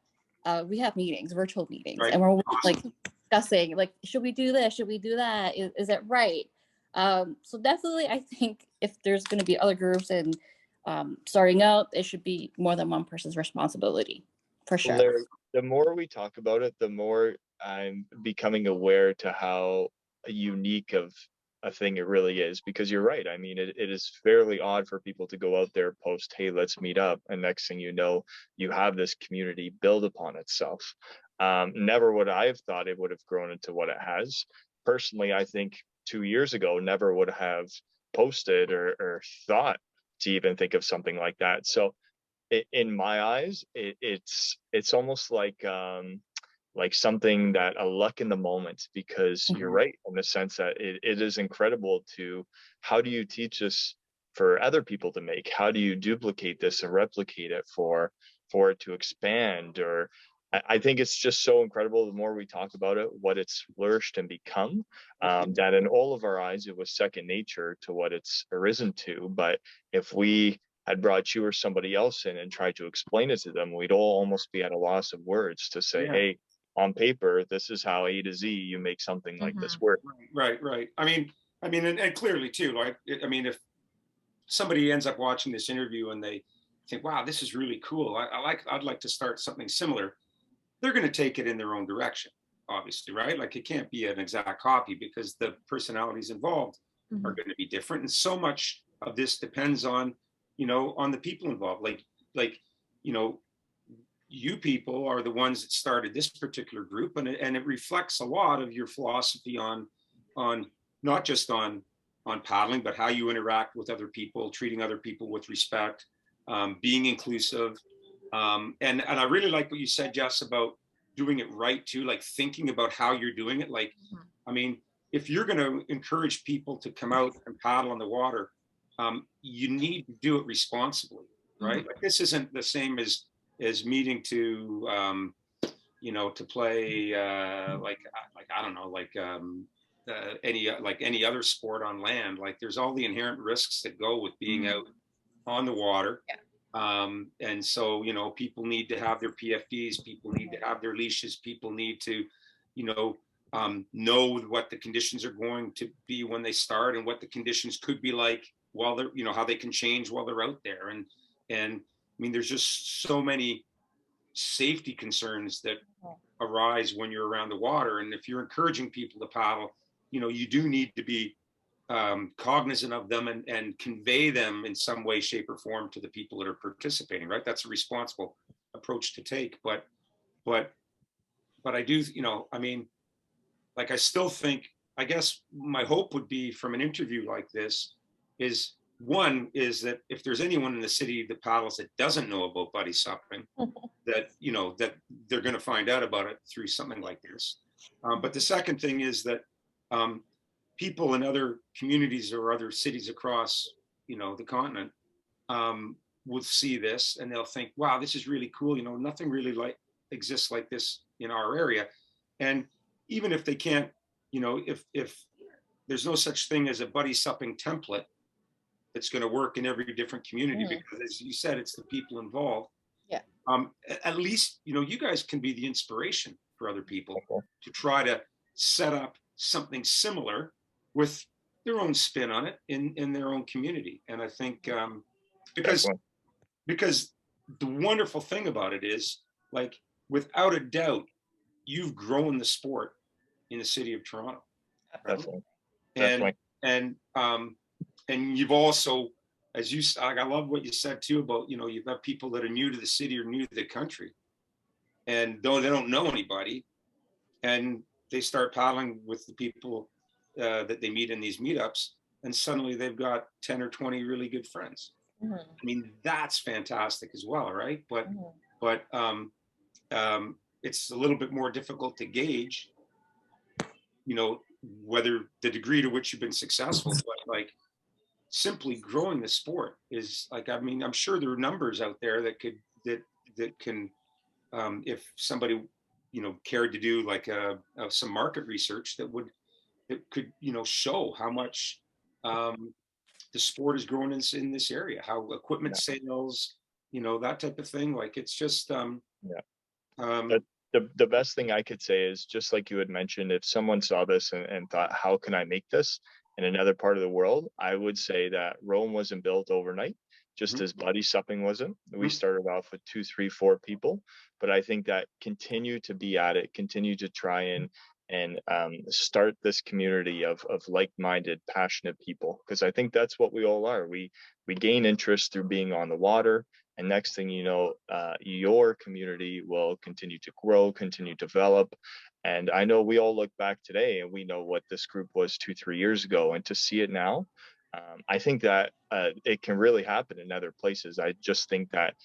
we have meetings, virtual meetings, and we're like discussing, like, should we do this? Should we do that? Is it right? So definitely, I think if there's going to be other groups and starting out, it should be more than one person's responsibility, for sure. The more we talk about it, the more I'm becoming aware to how unique of a thing it really is, because you're right. I mean, it is fairly odd for people to go out there, post, hey, let's meet up. And next thing you know, you have this community build upon itself. Never would I have thought it would have grown into what it has. Personally, I think 2 years ago, never would have posted or thought to even think of something like that. So in my eyes, it's almost like something that a luck in the moment, because you're right in the sense that it is incredible to, how do you teach this for other people to make? How do you duplicate this and replicate it for it to expand? Or I think it's just so incredible the more we talk about it, what it's flourished and become, that in all of our eyes, it was second nature to what it's arisen to. But if we had brought you or somebody else in and tried to explain it to them, we'd all almost be at a loss of words to say, Yeah. hey, on paper, this is how A to Z you make something like this work. Right. I mean, and clearly too, like, I mean, if somebody ends up watching this interview and they think, wow, this is really cool. I'd like to start something similar. They're going to take it in their own direction, obviously, right? Like it can't be an exact copy because the personalities involved are going to be different. And so much of this depends on, on the people involved. Like, you know, you people are the ones that started this particular group, and it reflects a lot of your philosophy on not just on paddling, but how you interact with other people, treating other people with respect, being inclusive, and I really like what you said, Jess, about doing it right too, like thinking about how you're doing it. Like, I mean, if you're going to encourage people to come out and paddle on the water, you need to do it responsibly, right? Like this isn't the same as meeting to to play like I don't know, like any other sport on land. Like there's all the inherent risks that go with being out on the water. And so people need to have their PFDs, people need to have their leashes, people need to know what the conditions are going to be when they start and what the conditions could be like while they're how they can change while they're out there. And I mean, there's just so many safety concerns that arise when you're around the water. And if you're encouraging people to paddle, you do need to be cognizant of them and convey them in some way, shape, or form to the people that are participating, right? That's a responsible approach to take. But I do, I mean, like, I still think, I guess my hope would be from an interview like this is, one is that if there's anyone in the city that paddles that doesn't know about BuddySUPing, that that they're going to find out about it through something like this. But the second thing is that people in other communities or other cities across the continent will see this and they'll think, wow, this is really cool. Nothing really like exists like this in our area. And even if they can't, if there's no such thing as a BuddySUPing template that's going to work in every different community, because as you said, it's the people involved. At least you guys can be the inspiration for other people to try to set up something similar with their own spin on it in their own community. And I think because the wonderful thing about it is, like, without a doubt, you've grown the sport in the city of Toronto. Definitely. And you've also, as you, I love what you said too about, you've got people that are new to the city or new to the country, and though they don't know anybody, and they start paddling with the people that they meet in these meetups, and suddenly they've got 10 or 20 really good friends. I mean, that's fantastic as well, right? But it's a little bit more difficult to gauge, whether the degree to which you've been successful. But like, simply growing the sport is like, I mean, I'm sure there are numbers out there that can, if somebody cared to do like some market research that could show how much the sport is growing in this area, how equipment sales, that type of thing. Like, it's just the best thing I could say is, just like you had mentioned, if someone saw this and thought, how can I make this in another part of the world? I would say that Rome wasn't built overnight, just as BuddySUPing wasn't. We started off with 2, 3, 4 people, but I think that continue to be at it, continue to try and start this community of like-minded, passionate people, because I think that's what we all are. We gain interest through being on the water, and next thing you know, your community will continue to grow, continue to develop. And I know we all look back today and we know what this group was 2, 3 years ago, and to see it now, I think that it can really happen in other places. I just think that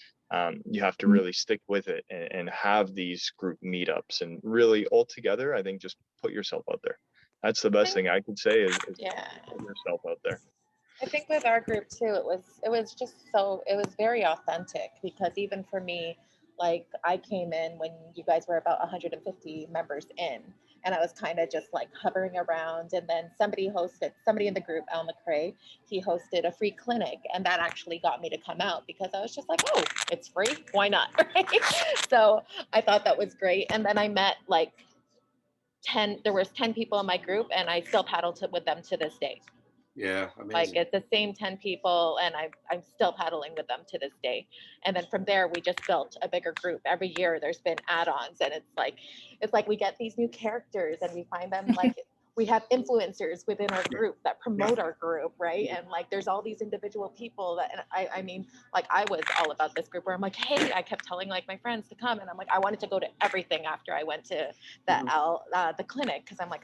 you have to really stick with it and have these group meetups and really all together. I think just put yourself out there. That's the best thing I could say is Yeah. put yourself out there. I think with our group too, it was very authentic because even for me, like I came in when you guys were about 150 members in, and I was kind of just like hovering around. And then somebody in the group, Al McCrae, he hosted a free clinic, and that actually got me to come out because I was just like, oh, it's free, why not? Right? So I thought that was great. And then I met like 10, there was 10 people in my group, and I still paddled with them to this day. Yeah, Like amazing. it's the same 10 people, and I'm still paddling with them to this day. And then from there we just built a bigger group. Every year there's been add-ons, and it's like we get these new characters and we find them like we have influencers within our group that promote our group, right? And like there's all these individual people that, and I mean, like I was all about this group where I'm like, hey, I kept telling like my friends to come, and I'm like, I wanted to go to everything after I went to the clinic, because I'm like,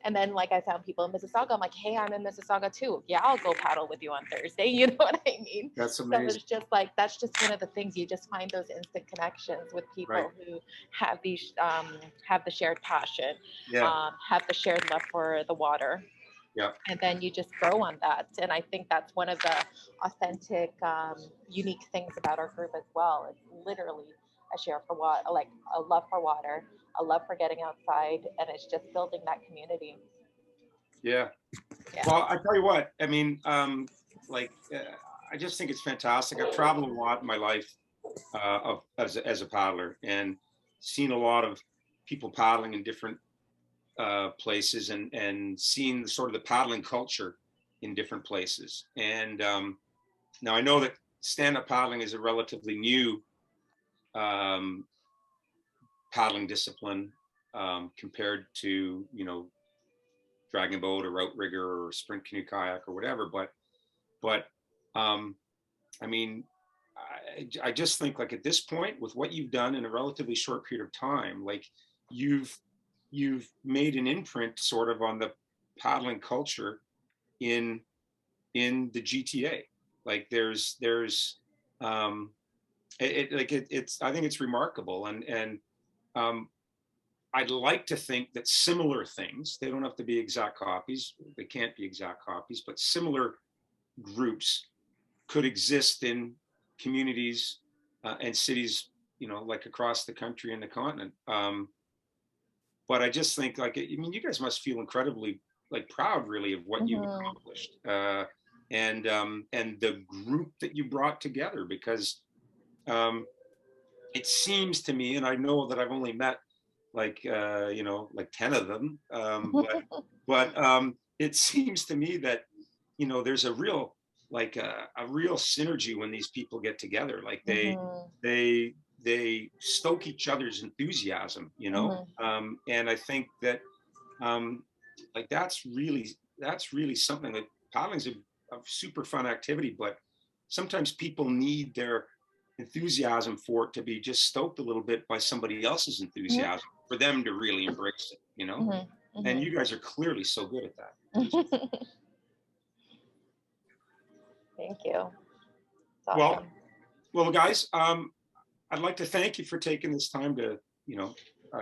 and then like I found people in Mississauga. I'm like, hey, I'm in Mississauga too. Yeah, I'll go paddle with you on Thursday. You know what I mean? That's So amazing. it's just like that's just one of the things, you just find those instant connections with people Right. who have these have the shared passion, Yeah. have the shared love for the water. Yeah. And then you just grow on that. And I think that's one of the authentic, unique things about our group as well. It's literally a share for water, like a love for water, a love for getting outside, and it's just building that community. Yeah. Yeah. Well, I tell you what, I mean, like, I just think it's fantastic. I've traveled a lot in my life as a paddler, and seen a lot of people paddling in different places, and seen sort of the paddling culture in different places. And now I know that stand-up paddling is a relatively new um, paddling discipline compared to, dragon boat or outrigger or sprint canoe kayak or whatever. But I mean, I just think like at this point, with what you've done in a relatively short period of time, like you've made an imprint sort of on the paddling culture in the GTA. Like um, it's I think it's remarkable, and um, I'd like to think that similar things, they don't have to be exact copies, they can't be exact copies, but similar groups could exist in communities and cities, like across the country and the continent. But I just think, like, I mean, you guys must feel incredibly like proud, really, of what you've accomplished, and the group that you brought together. Because it seems to me, and I know that I've only met like like 10 of them, but it seems to me that there's a real like a real synergy when these people get together. Like they stoke each other's enthusiasm, and I think that like that's really something. That paddling's a super fun activity, but sometimes people need their enthusiasm for it to be just stoked a little bit by somebody else's enthusiasm for them to really embrace it. And you guys are clearly so good at that. Thank you. Awesome. Well, guys, I'd like to thank you for taking this time to,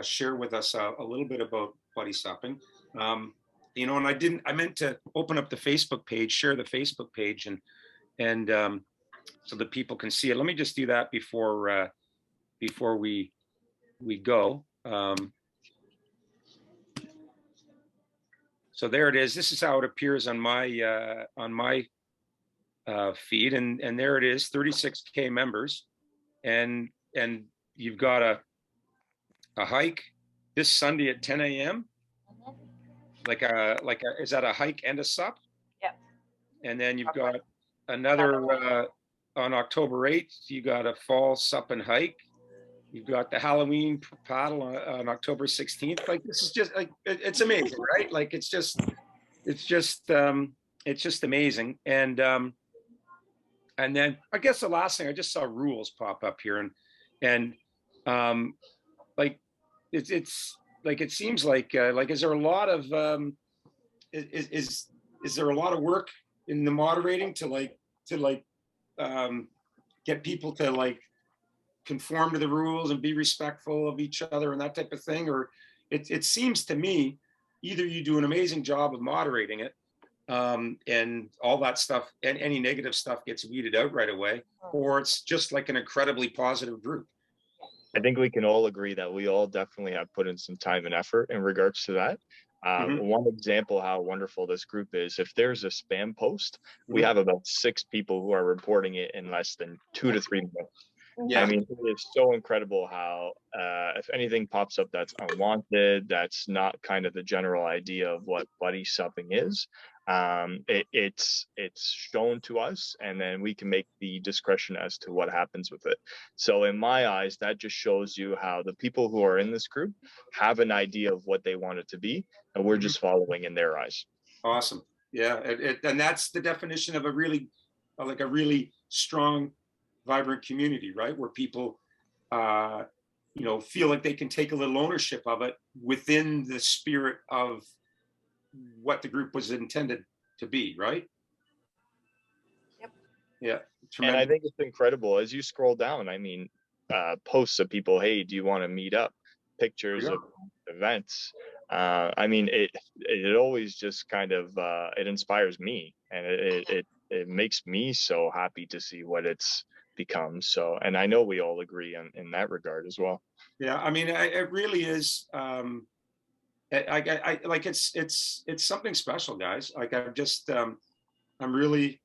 share with us a little bit about BuddySUPing. And I meant to open up the Facebook page, share the Facebook page, and so that people can see it. Let me just do that before we go. So there it is. This is how it appears on my feed, and there it is, 36K members, and you've got a hike this Sunday at 10 a.m. Like a is that a hike and a sup? Yep. And then you've got another on October 8th. You got a fall sup and hike. You've got the Halloween paddle on October 16th. Like this is just like it's amazing, right? Like it's just amazing. And then I guess the last thing, I just saw rules pop up here, and like it's like it seems like is there a lot of is there a lot of work in the moderating to get people to like conform to the rules and be respectful of each other and that type of thing? Or it seems to me either you do an amazing job of moderating it, and all that stuff and any negative stuff gets weeded out right away, or it's just like an incredibly positive group. I think we can all agree that we all definitely have put in some time and effort in regards to that. One example how wonderful this group is, if there's a spam post, we have about 6 people who are reporting it in less than 2 to 3 minutes. Yeah. I mean, it is so incredible how if anything pops up that's unwanted, that's not kind of the general idea of what BuddySUPing is, it's shown to us, and then we can make the discretion as to what happens with it. So in my eyes, that just shows you how the people who are in this group have an idea of what they want it to be, and we're just following in their eyes. Awesome. Yeah, and that's the definition of a really strong, vibrant community, right? Where people feel like they can take a little ownership of it within the spirit of what the group was intended to be, right? Yep. Yeah. And I think it's incredible as you scroll down. I mean, posts of people, hey, do you want to meet up? Pictures of events. I mean, it always just kind of it inspires me, and it makes me so happy to see what it's become. So, and I know we all agree in that regard as well. Yeah, I mean, it really is. I like it's something special, guys. Like I'm just I'm really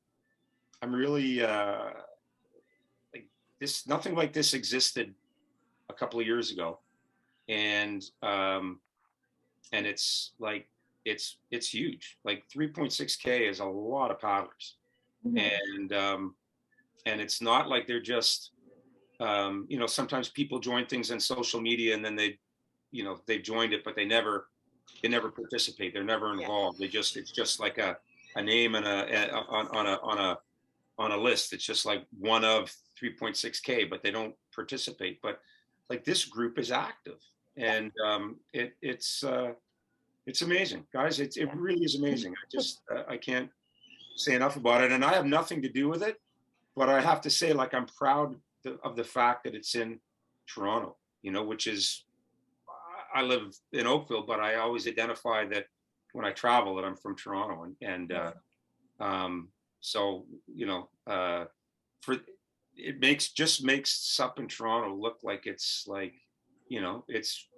like this. Nothing like this existed a couple of years ago, and it's like it's huge. Like 3.6K is a lot of paddlers, and it's not like they're just sometimes people join things on social media and then they've joined it, but they never participate. They're never involved. It's just like a name and on a list. It's just like one of 3.6K, but they don't participate. But like this group is active, and it's amazing, guys. It really is amazing. I can't say enough about it, and I have nothing to do with it, but I have to say, like, I'm proud of the fact that it's in Toronto, which is, I live in Oakville, but I always identify that when I travel that I'm from Toronto, so for it makes SUP in Toronto look like it's like it's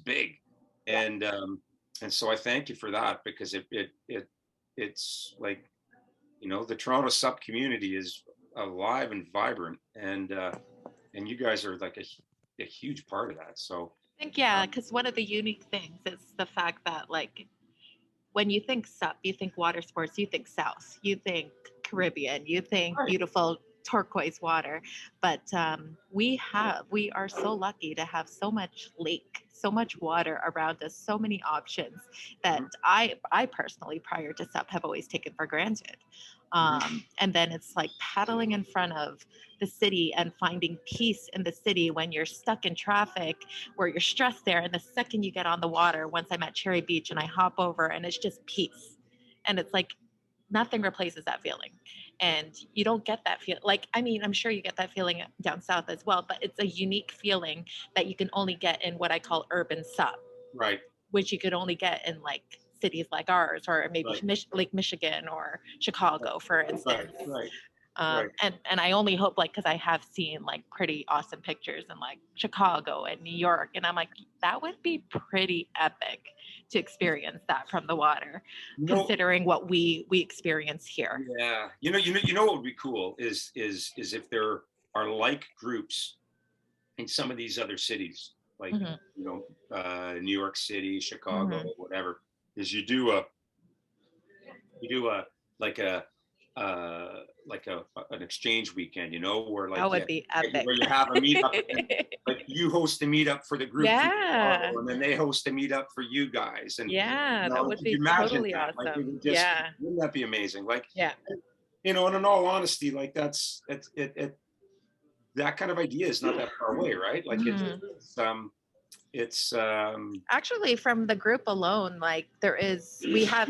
big, and so I thank you for that, because it's like the Toronto SUP community is alive and vibrant, and you guys are like a huge part of that. So I think because one of the unique things is the fact that, like, when you think SUP, you think water sports, you think South, you think Caribbean, you think beautiful turquoise water, but we are so lucky to have so much lake, so much water around us, so many options that I personally, prior to SUP, have always taken for granted. And then it's like paddling in front of the city and finding peace in the city when you're stuck in traffic, where you're stressed there. And the second you get on the water, once I'm at Cherry Beach and I hop over, and it's just peace. And it's like nothing replaces that feeling. And you don't get that feel. Like, I mean, I'm sure you get that feeling down south as well, but it's a unique feeling that you can only get in what I call urban SUP. Right. Which you could only get in like cities like ours, or maybe Lake Michigan or Chicago, for instance. And I only hope, like, because I have seen like pretty awesome pictures in like Chicago and New York, and I'm like, that would be pretty epic to experience that from the water, considering what we experience here. Yeah, what would be cool is if there are like groups in some of these other cities, like New York City, Chicago, whatever. Is you do a an exchange weekend, where like that would be epic. Where you have a meetup, like you host a meetup for the group, and then they host a metup for you guys, and that would be totally awesome. Like, wouldn't that be amazing? Like, and in all honesty, like that's that kind of idea is not that far away, right? Like it's it's Actually, from the group alone, like we have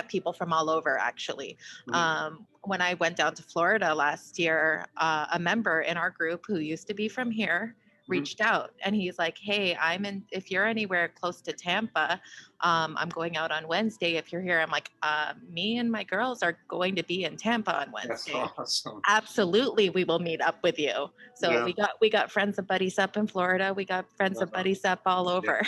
people from all over. Actually, when I went down to Florida last year, a member in our group who used to be from here reached out, and he's like, "Hey, if you're anywhere close to Tampa, I'm going out on Wednesday. If you're here," I'm like, "Me and my girls are going to be in Tampa on that's Wednesday. awesome. Absolutely, we will meet up with you." So Yeah. we got friends of BuddySUP in Florida. We got friends of BuddySUP all over.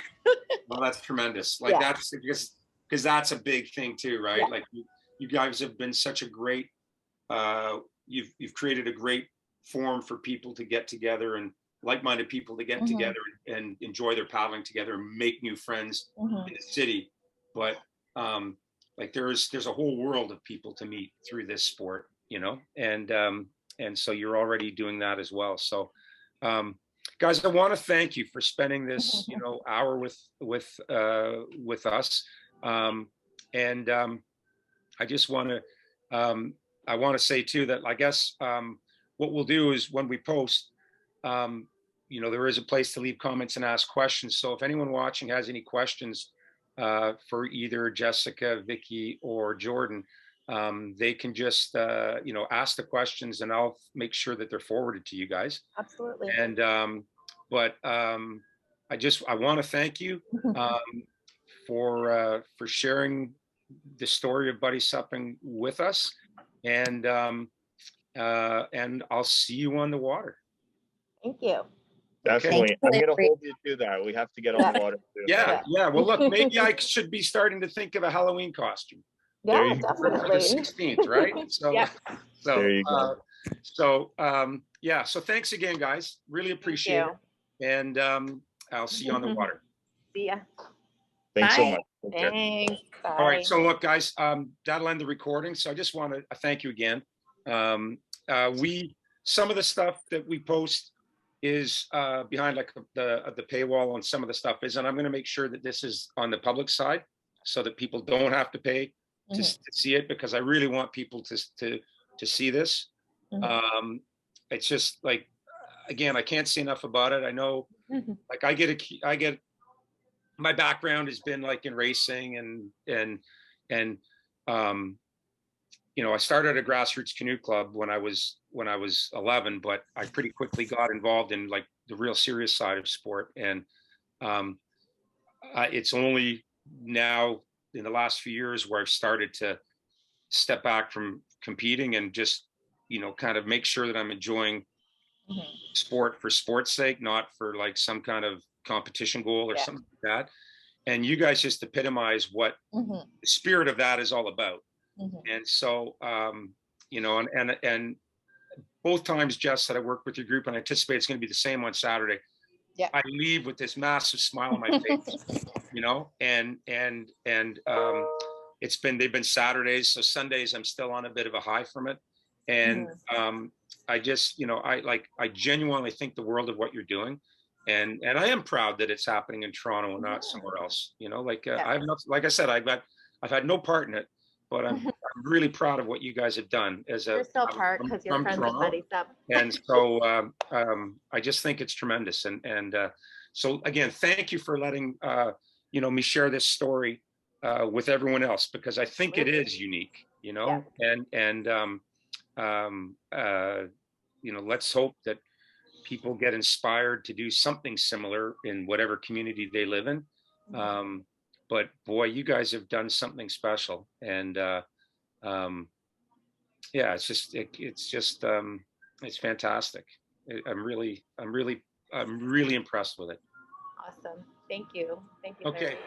Well, that's tremendous. Like Yeah. that's because that's a big thing too, right? Yeah. Like you guys have been such a great you've created a great forum for people to get together, and like-minded people to get together and enjoy their paddling together and make new friends in the city. But like there's a whole world of people to meet through this sport, you know, and so you're already doing that as well. So guys, I want to thank you for spending this, you know, hour with us. I just want to I want to say too that I guess what we'll do is when we post, you know, there is a place to leave comments and ask questions. So if anyone watching has any questions for either Jessica, Vicky, or Jordan, they can just you know, ask the questions, and I'll make sure that they're forwarded to you guys. Absolutely. And I want to thank you for sharing the story of buddy supping with us, and I'll see you on the water. Thank you. Definitely. Thank you. I'm gonna hold you to that. We have to get on the water too. Yeah. Well, look, maybe I should be starting to think of a Halloween costume. Yeah, you go. For the definitely. 16th, right? So, Yeah. There you go. Yeah. So thanks again, guys. Really appreciate it. And I'll see you on the water. See ya. Thanks so Bye. much. Take care. Thanks. Bye. All right. So look, guys, that'll end the recording. So I just want to thank you again. Some of the stuff that we post is behind like the paywall on some of the stuff is, and I'm going to make sure that this is on the public side so that people don't have to pay to see it, because I really want people to see this. It's just like, again, I can't say enough about it. I know, like I get my background has been like in racing and you know, I started a grassroots canoe club when I was 11, but I pretty quickly got involved in like the real serious side of sport. And it's only now in the last few years where I've started to step back from competing and just, you know, kind of make sure that I'm enjoying sport for sport's sake, not for like some kind of competition goal or something like that. And you guys just epitomize what the spirit of that is all about. And so, you know, and both times, Jess, that I worked with your group, and I anticipate it's going to be the same on Saturday. Yeah. I leave with this massive smile on my face, you know, and they've been Saturdays. So Sundays, I'm still on a bit of a high from it. And I just, you know, I genuinely think the world of what you're doing. And I am proud that it's happening in Toronto and not somewhere else, you know, like like I said, I've had no part in it, but I'm really proud of what you guys have done You're still part because you're friends with BuddySUP. And so I just think it's tremendous. And so again, thank you for letting you know, me share this story with everyone else, because I think it is unique, you know. And you know, let's hope that people get inspired to do something similar in whatever community they live in. But boy, you guys have done something special. And yeah, it's fantastic. I'm really impressed with it. Awesome. Thank you. Thank you. Okay.